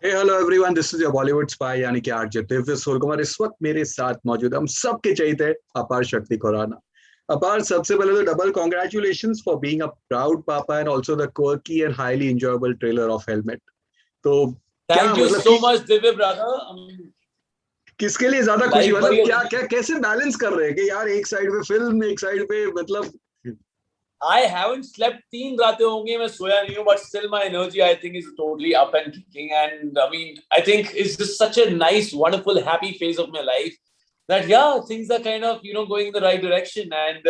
Hello everyone, this is your Bollywood spy यानी कि RJ Divya Suryakumar. इस वक्त मेरे साथ मौजूद है हम सबके चहेते अपार शक्ति खुराना। अपार, सबसे पहले तो double congratulations for being a proud papa and also the quirky and highly enjoyable trailer of Helmet. तो क्या थैंक यू मतलब सो कि मच दिव्य ब्रदर। किसके लिए ज्यादा खुशी, लाइफ मतलब बड़ी क्या अजीब। क्या कैसे बैलेंस कर रहे हैं कि यार एक साइड पे फिल्म, एक साइड पे मतलब। आई हैवंट स्लेप्ट 3 रातें होंगी मैं सोया नहीं हूँ, but still my energy I think is totally up and kicking, and I mean I think it's just such a nice wonderful happy phase of my life that yeah things are kind of going in the right direction. And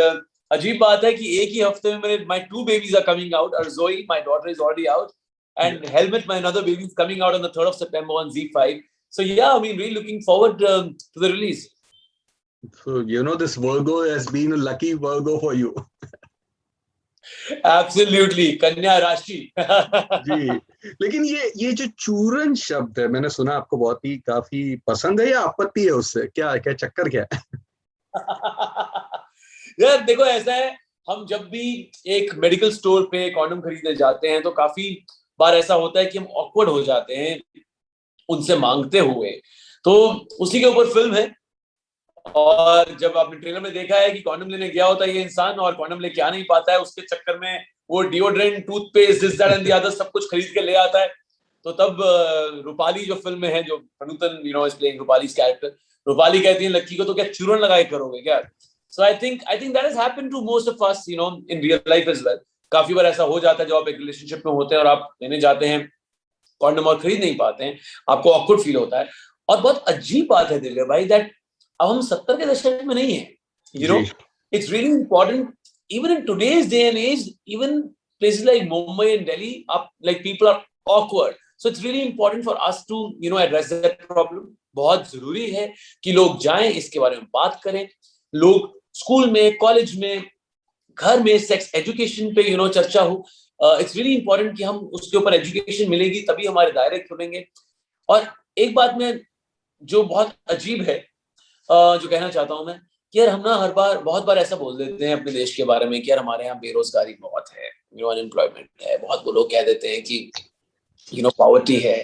अजीब बात है कि एक ही हफ्ते में मेरे my 2 babies are coming out. Arzoie my daughter is already out, and Helmet, my another baby, is coming out on the 3rd of September on Z5. So yeah, I mean, really looking forward to the release. So this Virgo has been a lucky Virgo for you. Absolutely, कन्या राशि। जी। लेकिन ये जो चूरन शब्द है, मैंने सुना आपको बहुत ही काफी पसंद है या आपत्ति है उससे? क्या क्या चक्कर क्या है? यार देखो, ऐसा है, हम जब भी एक मेडिकल स्टोर पे कॉन्डम खरीदने जाते हैं तो काफी बार ऐसा होता है कि हम ऑकवर्ड हो जाते हैं उनसे मांगते हुए। तो उसी के ऊपर फिल्म है। और जब आपने ट्रेलर में देखा है कि कॉन्डम लेने गया होता है ये इंसान और कॉन्डम लेके आ नहीं पाता है, उसके चक्कर में वो deodorant, toothpaste, this that and the other सब कुछ खरीद के ले आता है। तो तब रूपाली जो फिल्म में है, जो अनुतन इज प्लेइंग रूपाली's कैरेक्टर, रूपाली कहती है लक्की को, तो क्या चूरन लगाए करोगे क्या? So I think that has happened to most of us in real life as well. काफी बार ऐसा हो जाता है जब आप एक रिलेशनशिप में होते हैं और आप लेने जाते हैं कॉन्डम और खरीद नहीं पाते हैं, आपको ऑकवर्ड फील होता है। और बहुत अजीब बात है दिव्या भाई, दैट अब हम 70 के दशक में नहीं है। जी। It's really important even in today's day and age, even places like Mumbai and Delhi, up like people are awkward. So it's really important for us to address that problem. बहुत जरूरी है कि लोग जाएं, इसके बारे में बात करें। लोग स्कूल में, कॉलेज में, घर में सेक्स एजुकेशन पे चर्चा हो। इट्स रियली इंपॉर्टेंट कि हम उसके ऊपर एजुकेशन मिलेगी तभी हमारे दायरे खुलेंगे। और एक बात में जो बहुत अजीब है, जो कहना चाहता हूं मैं, कि यार हम ना हर बार बहुत बार ऐसा बोल देते हैं अपने देश के बारे में कि यार हमारे यहाँ बेरोजगारी बहुत है, अनएम्प्लॉयमेंट है बहुत। वो लोग कह देते हैं कि पॉवर्टी है।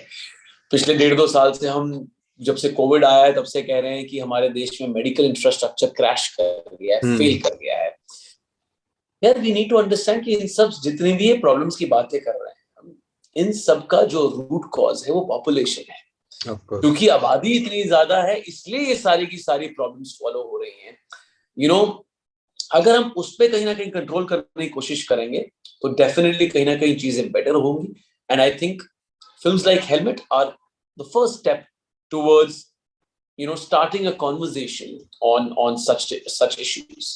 पिछले 1.5-2 साल से हम, जब से कोविड आया है तब से कह रहे हैं कि हमारे देश में मेडिकल इंफ्रास्ट्रक्चर क्रैश कर गया है, फेल कर गया है। यार वी नीड टू अंडरस्टैंड कि इन सब जितनी भी ये प्रॉब्लम्स की बातें कर रहे हैं हम, इन सब का जो रूट कॉज है वो पॉपुलेशन है। क्योंकि आबादी इतनी ज्यादा है इसलिए ये सारी की सारी प्रॉब्लम्स फॉलो हो रही हैं। यू नो अगर हम उस पर कहीं ना कहीं कंट्रोल करने की कोशिश करेंगे तो डेफिनेटली कहीं ना कहीं चीजें बेटर होंगी। And I think films like Helmet are the first step towards starting a conversation on such issues.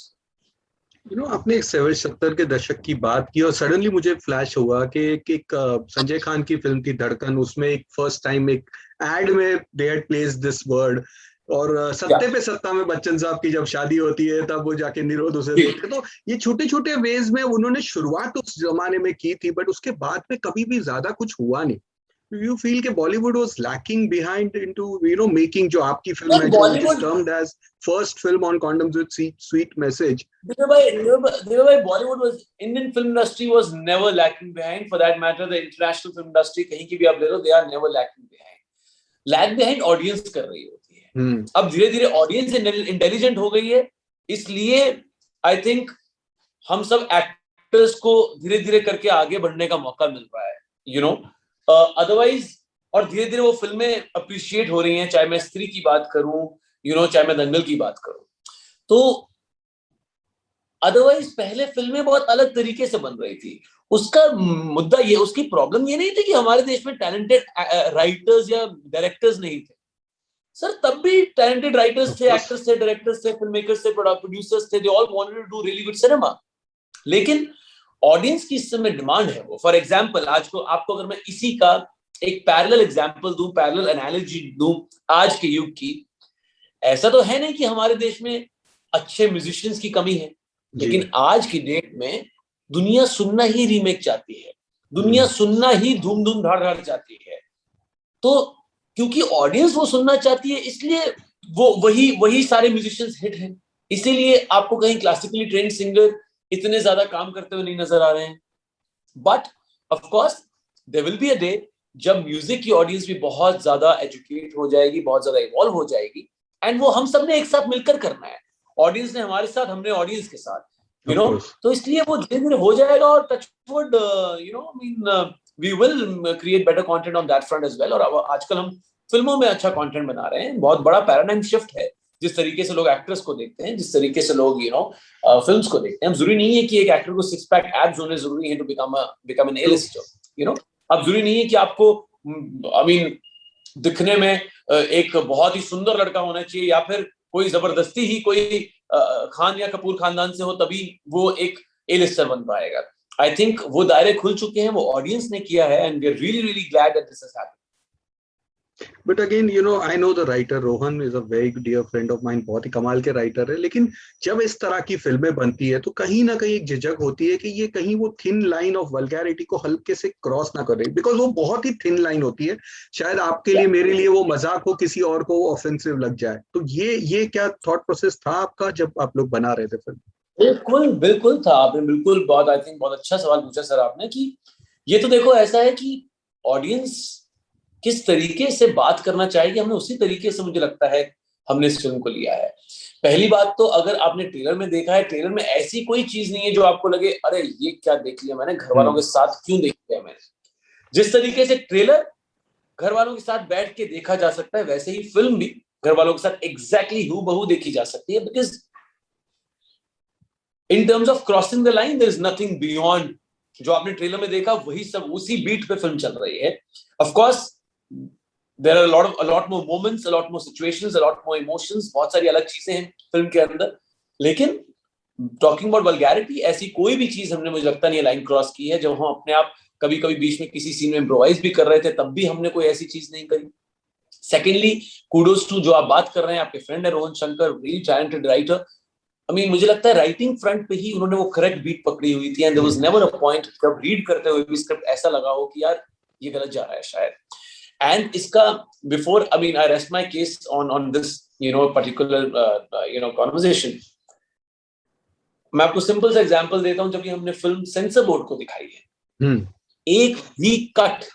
आपने एक 70 के दशक की बात की और सडनली मुझे फ्लैश हुआ कि एक संजय खान की फिल्म थी धड़कन, उसमें एक फर्स्ट टाइम एक एड में they had place this word. और सत्ते पे सत्ता में बच्चन साहब की जब शादी होती है तब वो जाके निरोध उसे देते। तो ये छोटे छोटे वेज में उन्होंने शुरुआत उस जमाने में की थी, बट उसके बाद में कभी भी ज्यादा कुछ हुआ नहीं। You feel कि Bollywood was lacking behind into making जो आपकी फिल्म है जो which is Bollywood, termed as first film on condoms with sweet message. Bollywood was Indian film industry was never lacking behind. For that matter, the international film industry कहीं की भी आप ले लो, they are never lacking behind. Lag behind audience कर रही होती है। अब धीरे धीरे ऑडियंस इंटेलिजेंट हो गई है, इसलिए आई थिंक हम सब एक्टर्स को धीरे धीरे करके आगे बढ़ने का मौका मिल रहा है। अदरवाइज और धीरे धीरे वो फिल्में अप्रिशिएट हो रही हैं, चाहे मैं स्त्री की बात करूं, चाहे मैं दंगल की बात करूं। तो अदरवाइज पहले फिल्में बहुत अलग तरीके से बन रही थी। उसका मुद्दा ये, उसकी प्रॉब्लम ये नहीं थी कि हमारे देश में टैलेंटेड राइटर्स या डायरेक्टर्स नहीं थे। सर तब भी टैलेंटेड राइटर्स थे, एक्टर्स थे, डायरेक्टर्स थे, फिल्म मेकर्स थे, प्रोड्यूसर्स थे, they all wanted to do really good cinema. लेकिन ऑडियंस की इस समय डिमांड है वो। फॉर एग्जांपल आज को आपको अगर मैं इसी का एक पैरेलल एग्जांपल दूं, पैरेलल एनालॉजी दूं आज के युग की, ऐसा तो है नहीं कि हमारे देश में अच्छे म्यूजिशियंस की कमी है, लेकिन आज की डेट में दुनिया सुनना ही रीमेक चाहती है, दुनिया सुनना ही धूम धूम धाड़ धाड़ चाहती है। तो क्योंकि ऑडियंस वो सुनना चाहती है, इसलिए वो वही सारे म्यूजिशियंस हिट हैं। इसीलिए आपको कहीं क्लासिकली ट्रेन्ड सिंगर इतने ज्यादा काम करते हुए नहीं नजर आ रहे हैं। But of course there will be a day जब म्यूजिक की ऑडियंस भी बहुत ज्यादा एजुकेट हो जाएगी, बहुत ज्यादा इवॉल्व हो जाएगी, एंड वो हम सब ने एक साथ मिलकर करना है, ऑडियंस ने हमारे साथ, हमने ऑडियंस के साथ, यू नो, तो इसलिए वो धीरे धीरे हो जाएगा, और touchwood you know I mean we will create better content on that front as well. और आजकल हम फिल्मों में अच्छा कंटेंट बना रहे हैं, बहुत बड़ा पैराडाइम शिफ्ट है, जिस तरीके से लोग एक्ट्रेस को देखते हैं, जिस तरीके से लोग यू नो फिल्म्स को देखते हैं। जरूरी नहीं है कि एक एक्टर को सिक्स पैक एब्स होने जरूरी है to become an A-lister, you know. अब जरूरी नहीं है कि आपको आई मीन दिखने में एक बहुत ही सुंदर लड़का होना चाहिए, या फिर कोई जबरदस्ती ही कोई खान या कपूर खानदान से हो तभी वो एक ए-लिस्टर बन पाएगा। आई थिंक वो दायरे खुल चुके हैं, वो ऑडियंस ने किया है, and we are really really glad that this has happened. But again you know I know the writer Rohan is a very dear friend of mine, बहुत ही कमाल के राइटर है, लेकिन जब इस तरह की फिल्में बनती है तो कहीं ना कहीं एक झिझक होती है कि ये कहीं वो थिन लाइन ऑफ वल्गैरिटी को हल्के से क्रॉस ना करे, बिकॉज वो बहुत ही थिन लाइन होती है। शायद आपके लिए, मेरे लिए वो मजाक हो, किसी और को वो ऑफेंसिव लग जाए। तो ये क्या थॉट प्रोसेस था आपका जब आप लोग बना रहे थे फिल्म? बिल्कुल बिल्कुल था, आपने बिल्कुल बहुत आई थिंक बहुत अच्छा सवाल पूछा सर आपने, कि ये तो देखो ऐसा है कि ऑडियंस किस तरीके से बात करना चाहेगी, हमने उसी तरीके से मुझे लगता है हमने इस फिल्म को लिया है। पहली बात तो अगर आपने ट्रेलर में देखा है, ट्रेलर में ऐसी कोई चीज नहीं है जो आपको लगे अरे ये क्या देख लिया मैंने, घर वालों के साथ क्यों देख लिया मैंने। जिस तरीके से ट्रेलर घर वालों के साथ बैठ के देखा जा सकता है, वैसे ही फिल्म भी घर वालों के साथ एग्जैक्टली हूबहू देखी जा सकती है, because in terms of crossing the line there is nothing beyond. जो आपने ट्रेलर में देखा वही सब उसी बीट पे फिल्म चल रही है। Of course there are a lot more moments, a lot more situations, a lot more emotions, बहुत सारी अलग चीजें हैं फिल्म के अंदर, लेकिन टॉकिंग अबाउट वल्गैरिटी ऐसी कोई भी चीज हमने मुझे लगता नहीं है लाइन क्रॉस की है। जब हम अपने आप कभी कभी बीच में किसी सीन में इम्प्रोवाइज भी कर रहे थे तब भी हमने कोई ऐसी चीज नहीं करी। सेकेंडली कूडोज टू जो आप बात कर रहे हैं, आपके फ्रेंड है Rohan Shankar, really talented writer. I mean मुझे लगता है राइटिंग फ्रंट पे ही उन्होंने वो करेक्ट बीट पकड़ी हुई थी, and there was never a point जब रीड करते हुए भी स्क्रिप्ट ऐसा लगा हो कि यार ये गलत जा रहा है शायद। And iska before I mean I rest my case on this particular conversation, मैं आपको सिंपल सा एग्जांपल देता हूं। जब ये हमने फिल्म सेंसर बोर्ड को दिखाई है, एक भी कट,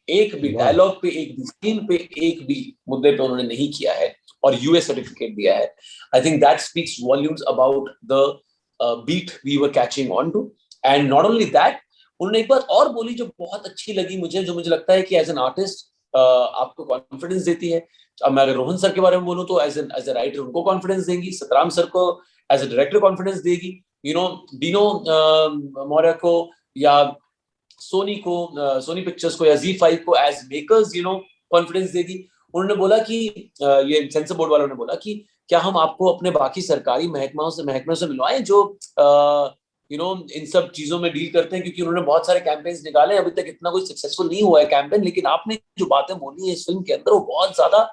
एक भी डायलॉग पे, एक भी सीन पे, एक भी मुद्दे पे उन्होंने नहीं किया है और यूएस सर्टिफिकेट दिया है। I think that speaks volumes about the beat we were catching on to. And not only that, उन्होंने एक बात और बोली जो बहुत अच्छी लगी मुझे, जो मुझे लगता है कि एज एन आर्टिस्ट आपको कॉन्फिडेंस देती है। अब मैं अगर रोहन सर के बारे में बोलूं तो एज ए राइटर उनको कॉन्फिडेंस देंगी, सतराम सर को एज ए डायरेक्टर कॉन्फिडेंस देगी, डीनो मौर्य को या सोनी पिक्चर्स को या Z5 को एज मेकर्स कॉन्फिडेंस देगी। उन्होंने बोला कि ये सेंसर बोर्ड वालों ने बोला कि क्या हम आपको अपने बाकी सरकारी महकमों से मिलवाएं जो इन सब चीजों में डील करते हैं, क्योंकि उन्होंने बहुत सारे कैंपेन्स निकाले, अभी तक इतना कोई सक्सेसफुल नहीं हुआ है कैंपेन, लेकिन आपने जो बातें बोली है इस फिल्म के अंदर वो बहुत ज्यादा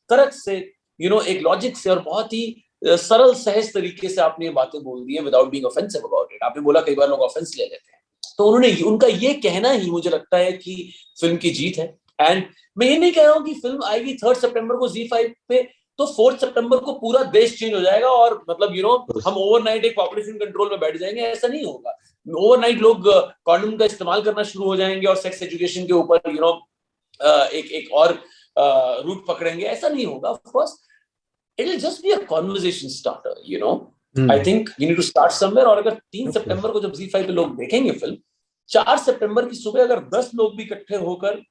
तरक से एक लॉजिक से और बहुत ही सरल सहज तरीके से आपने ये बातें बोल दी है without being offensive about it. आपने बोला कई बार लोग ऑफेंस ले लेते हैं, तो उन्होंने उनका ये कहना ही मुझे लगता है कि फिल्म की जीत है। एंड मैं ये नहीं कह रहा हूँ कि फिल्म आएगी 3 सितंबर को Z5 पे तो 4 सितंबर को पूरा देश चेंज हो जाएगा और मतलब हम ओवरनाइट एक पॉपुलेशन कंट्रोल में बैठ जाएंगे, ऐसा नहीं होगा। ओवरनाइट लोग कॉन्डोम का इस्तेमाल करना शुरू हो जाएंगे और सेक्स एजुकेशन के ऊपर एक और रूट पकड़ेंगे, ऐसा नहीं होगा। Of course it will just be a conversation starter. I think you need to start somewhere. और अगर 3 सितंबर को जब Z5 पे लोग देखेंगे फिल्म, 4 सितंबर की सुबह अगर 10 लोग भी इकट्ठे होकर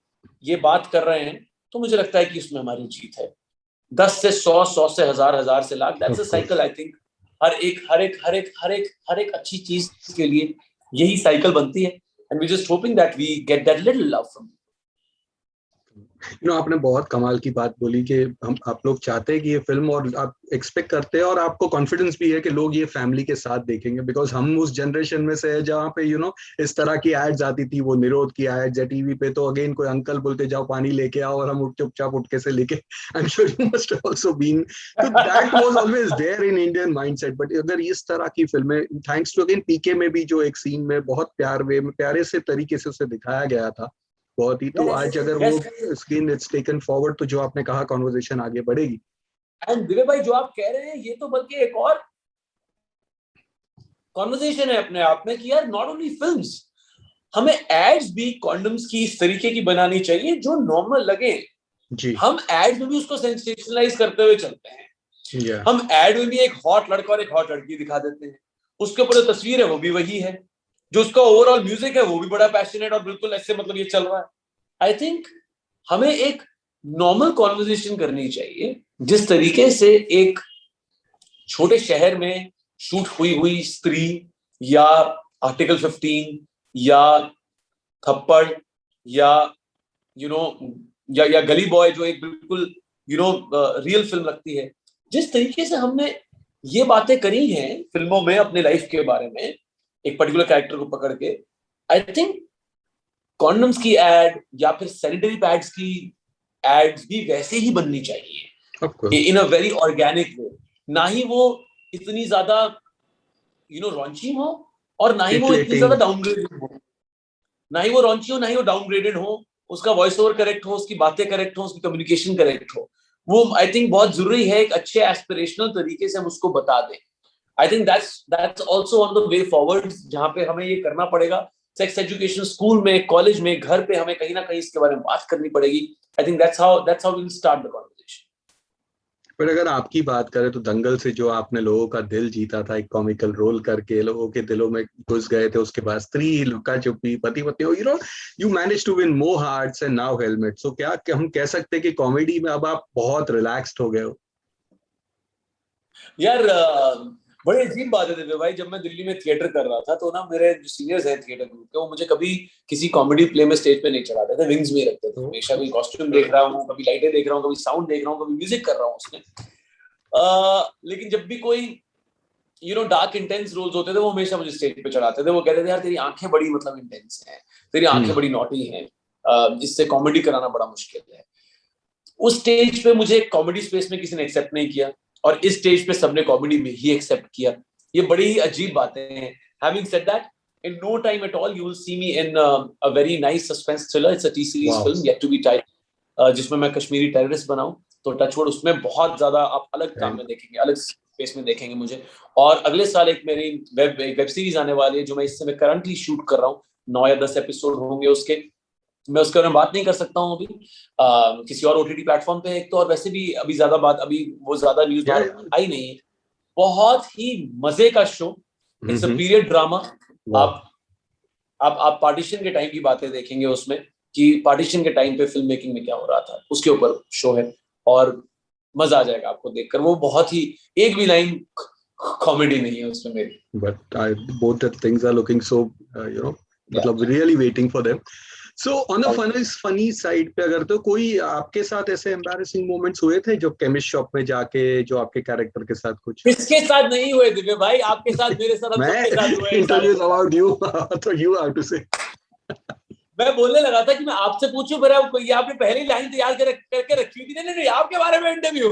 ये बात कर रहे हैं तो मुझे लगता है कि उसमें हमारी जीत है। 10 से 100, 100 से 1000, 1000 से lakh, that's a cycle. I think हर एक अच्छी चीज के लिए यही साइकिल बनती है, and we just hoping that we get that little love from. आपने बहुत कमाल की बात बोली कि आप लोग चाहते हैं कि ये फिल्म, और आप एक्सपेक्ट करते हैं और आपको कॉन्फिडेंस भी है कि लोग ये फैमिली के साथ देखेंगे, बिकॉज हम उस जनरेशन में से है जहाँ पे इस तरह की एड्स आती थी, वो निरोध की एड्स है टीवी पे, तो अगेन कोई अंकल बोलते जाओ पानी लेके आओ और हम चुपचाप उठके से लेके, I am sure you must also been, तो that was always there in Indian mindset. But अगर इस तरह की फिल्में, थैंक्स टू अगेन पीके में भी जो एक सीन में बहुत प्यारे से तरीके से उसे दिखाया गया था बहुत ही, तो आज अगर वो स्क्रीन इट्स टेकन फॉरवर्ड, तो जो आपने कहा कॉन्वर्सेशन आगे बढ़ेगी। एंड दिव्य भाई जो आप कह रहे हैं ये तो बल्कि एक और कॉन्वर्सेशन है अपने आप में कि यार नॉट ओनली फिल्म्स, हमें एड्स भी कॉन्डम्स की इस तरीके की बनानी चाहिए जो नॉर्मल लगे जी। हम एड में भी उसको सेंसेशनलाइज करते हुए चलते हैं। हम एड में भी एक हॉट लड़का और एक हॉट लड़की दिखा देते हैं, उसके ऊपर जो तस्वीर है वो भी वही है, जो उसका ओवरऑल म्यूजिक है वो भी बड़ा पैशनेट और बिल्कुल ऐसे मतलब ये चल रहा है। आई थिंक हमें एक नॉर्मल कॉन्वर्सेशन करनी चाहिए जिस तरीके से एक छोटे शहर में शूट हुई स्त्री या आर्टिकल 15 या थप्पड़ या यू नो या गली बॉय जो एक बिल्कुल रियल फिल्म लगती है, जिस तरीके से हमने ये बातें करी हैं फिल्मों में अपने लाइफ के बारे में एक पर्टिकुलर कैरेक्टर को पकड़ के, आई थिंक कॉन्डम्स की एड या फिर सैनिटरी पैड्स की एड्स भी वैसे ही बननी चाहिए इन अ वेरी ऑर्गेनिक वे, ना ही वो इतनी ज्यादा रॉन्ची हो और ना ही वो इतनी ज्यादा डाउनग्रेडेड हो, ना ही वो रॉन्ची हो ना ही वो डाउनग्रेडेड हो, उसका वॉइस ओवर करेक्ट हो, उसकी बातें करेक्ट हो, उसकी कम्युनिकेशन करेक्ट हो। वो आई थिंक बहुत जरूरी है, एक अच्छे एस्पिरेशनल तरीके से हम उसको बता दें। आई think that's also on the way forward, जहां पे हमें ये करना पड़ेगा। सेक्स एजुकेशन स्कूल में, कॉलेज में, घर पे हमें कहीं ना कहीं इसके बारे में बात करनी पड़ेगी। I think that's how we will start the conversation. पर अगर आपकी बात करें तो दंगल से जो आपने लोगों का दिल जीता था, एक कॉमिकल रोल करके लोगों के दिलों में घुस गए थे, उसके बाद स्त्री, लुका Chhupi, Pati Patni, you manage to win more hearts and now Helmet. So क्या हम कह सकते हैं कि कॉमेडी में अब आप बहुत रिलैक्स्ड हो गए हो? यार बड़ी अजीब बात है दिव्य भाई, जब मैं दिल्ली में थिएटर कर रहा था तो ना मेरे जो सीनियर्स हैं थिएटर ग्रुप के, वो मुझे कभी किसी कॉमेडी प्ले में स्टेज पे नहीं चढ़ाते थे, विंग्स में ही रखते थे। हमेशा कोई कॉस्ट्यूम देख रहा हूँ, कभी लाइटें देख रहा हूँ, कभी साउंड देख रहा हूँ, कभी म्यूजिक कर रहा हूँ उसमें। लेकिन जब भी कोई डार्क इंटेंस रोल्स होते थे वो हमेशा मुझे स्टेज पे चढ़ाते थे। वो कहते थे यार तेरी आंखें बड़ी मतलब इंटेंस हैं, तेरी आंखें बड़ी नॉटी हैं, जिससे कॉमेडी कराना बड़ा मुश्किल है। उस स्टेज पे मुझे कॉमेडी स्पेस में किसी ने एक्सेप्ट नहीं किया और इस स्टेज पे सबने कॉमेडी में ही एक्सेप्ट किया। ये बड़ी ही अजीब बातें हैं। Having said that, in no time at all you will see me in a very nice suspense thriller. It's a T series film yet to be titled, जिसमें मैं कश्मीरी टेररिस्ट बनाऊं। तो टचवुड उसमें बहुत ज्यादा आप अलग काम में देखेंगे, अलग स्पेस में देखेंगे मुझे। और अगले साल एक मेरी वेब सीरीज आने वाली है जो मैं इस समय करंटली शूट कर रहा हूँ। 9 या 10 एपिसोड होंगे उसके। मैं उसके बारे में बात नहीं कर सकता हूँ अभी, किसी और ओटीटी प्लेटफॉर्म पे एक तो, और वैसे भी अभी ज्यादा बात, अभी वो ज्यादा न्यूज आई नहीं है। बहुत ही मजे का show, it's a period drama. आप पार्टीशन के टाइम की बातें देखेंगे उसमें कि पार्टीशन के टाइम पे फिल्म मेकिंग में क्या हो रहा था, उसके ऊपर शो है और मजा आ जाएगा आपको देखकर। वो बहुत ही, एक भी लाइन कॉमेडी नहीं है उसमें मेरी। But both the things are looking so मतलब really waiting for them. So on the funny side पे अगर तो कोई आपके साथ ऐसे embarrassing moments हुए थे जो केमिस्ट शॉप में जाके, जो आपके कैरेक्टर के साथ कुछ? किसके साथ नहीं हुए दिव्य भाई, आपके साथ, मेरे साथ, हम सबके साथ हुए। इंटरव्यूज अबाउट यू, तो यू हैव टू से। मैं बोलने लगा था कि मैं आपसे पूछूं, मेरा ये आपने पहली लाइन तैयार करके रखी हुई थी। नहीं आपके बारे में इंटरव्यू।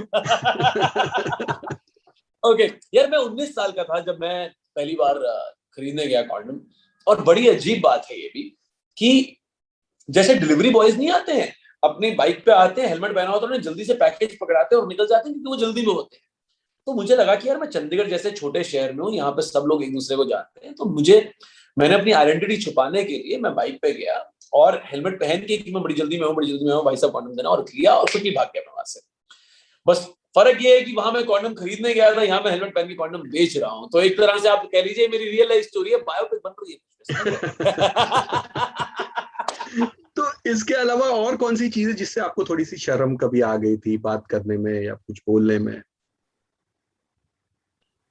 ओके यार, मैं 19 साल का था जब मैं पहली बार खरीदने गया कॉन्डम। और बड़ी अजीब बात है ये भी कि जैसे डिलीवरी बॉयज नहीं आते हैं, अपनी बाइक पे आते हैं, हेलमेट पहना होता है, उन्हें जल्दी से पैकेज पकड़ाते हैं और निकल जाते हैं क्योंकि वो जल्दी में होते हैं। तो मुझे लगा कि यार मैं चंडीगढ़ जैसे छोटे शहर में हूँ, यहाँ पे सब लोग एक दूसरे को जानते हैं, तो मैंने अपनी आइडेंटिटी छुपाने के लिए मैं बाइक पे गया और हेलमेट पहन के कि मैं बड़ी जल्दी में हूँ भाई साहब कॉन्डम देना, और लिया और खुद ही भाग गया मैं वहां से। बस फर्क ये है कि वहां मैं कॉन्डम खरीदने गया था, यहाँ मैं हेलमेट पहन के कॉन्डम बेच रहा हूँ। तो एक तरह से आप कह लीजिए मेरी रियल लाइफ स्टोरी है, बायोपिक बन रही है। तो इसके अलावा और कौन सी चीजें जिससे आपको थोड़ी सी शर्म कभी आ गई थी बात करने में या कुछ बोलने में?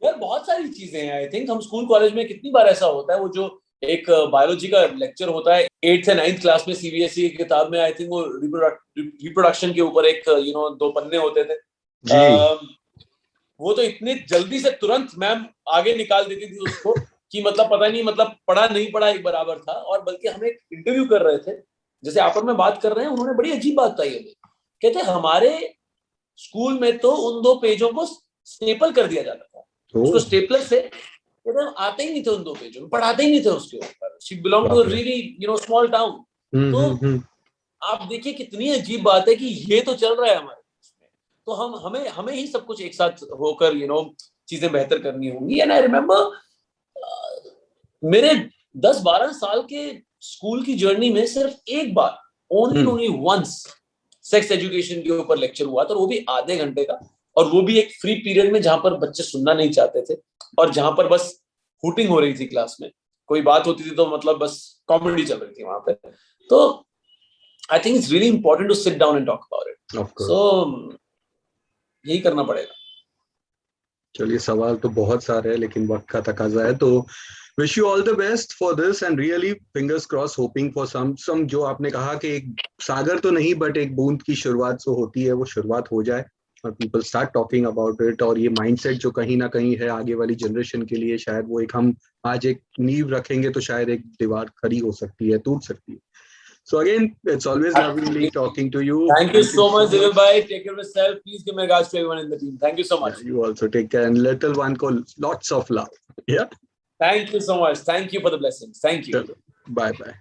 यार बहुत सारी चीजें हैं। आई थिंक हम स्कूल कॉलेज में कितनी बार ऐसा होता है, वो जो एक बायोलॉजी का लेक्चर होता है 8th या 9th क्लास में सीबीएसई की किताब में, आई थिंक वो रिप्रोडक्शन के ऊपर एक 2 पन्ने होते थे। वो तो इतनी जल्दी से तुरंत मैम आगे निकाल देती थी उसको कि मतलब पता नहीं, मतलब पढ़ा नहीं पढ़ा एक बराबर था। और बल्कि हम एक इंटरव्यू कर रहे थे, जैसे आपस में बात कर रहे हैं, उन्होंने बड़ी अजीब बात कही हमें। कहते हमारे स्कूल में तो उन 2 पेजों को स्टेपल कर दिया जाता था, उसको स्टेपलर से कहते आते ही नहीं थे उन 2 पेजों में, पढ़ाते ही नहीं थे उसके ऊपर। She belong to a really small town. तो आप देखिए कितनी अजीब बात है कि ये तो चल रहा है हमारे इसमें, तो हमें ही सब कुछ एक साथ होकर चीजें बेहतर करनी होंगी। एंड आई रिमेम्बर मेरे 10-12 साल के स्कूल की जर्नी में सिर्फ एक बार, ओनली वंस सेक्स एजुकेशन के ऊपर लेक्चर हुआ था, और वो भी आधे घंटे का, और वो भी एक फ्री पीरियड में जहां पर बच्चे सुनना नहीं चाहते थे और जहां पर बस हुटिंग हो रही थी क्लास में, कोई बात होती थी तो मतलब बस कॉमेडी चल रही थी वहां पे। तो I think it's really important to sit down and talk about it. So यही करना पड़ेगा। चलिए, सवाल तो बहुत सारे हैं लेकिन वक्त का तकाजा है, तो wish you all the best for this and really fingers cross, hoping for some जो आपने कहा कि एक सागर तो नहीं बट एक बूंद की शुरुआत जो होती है वो शुरुआत हो जाए और people start talking about it, और ये माइंडसेट जो कहीं ना कहीं है आगे वाली जनरेशन के लिए, शायद वो एक हम आज एक नींव रखेंगे तो शायद एक दीवार खड़ी हो सकती है, टूट सकती है। So again, it's always lovely talking to you. Thank you so much, Divya bhai. Take care of yourself. Please give my regards to everyone in the team. Thank you so much. Yeah, you also take care, and little one called lots of love. Yeah. Thank you so much. Thank you for the blessings. Thank you. Bye bye.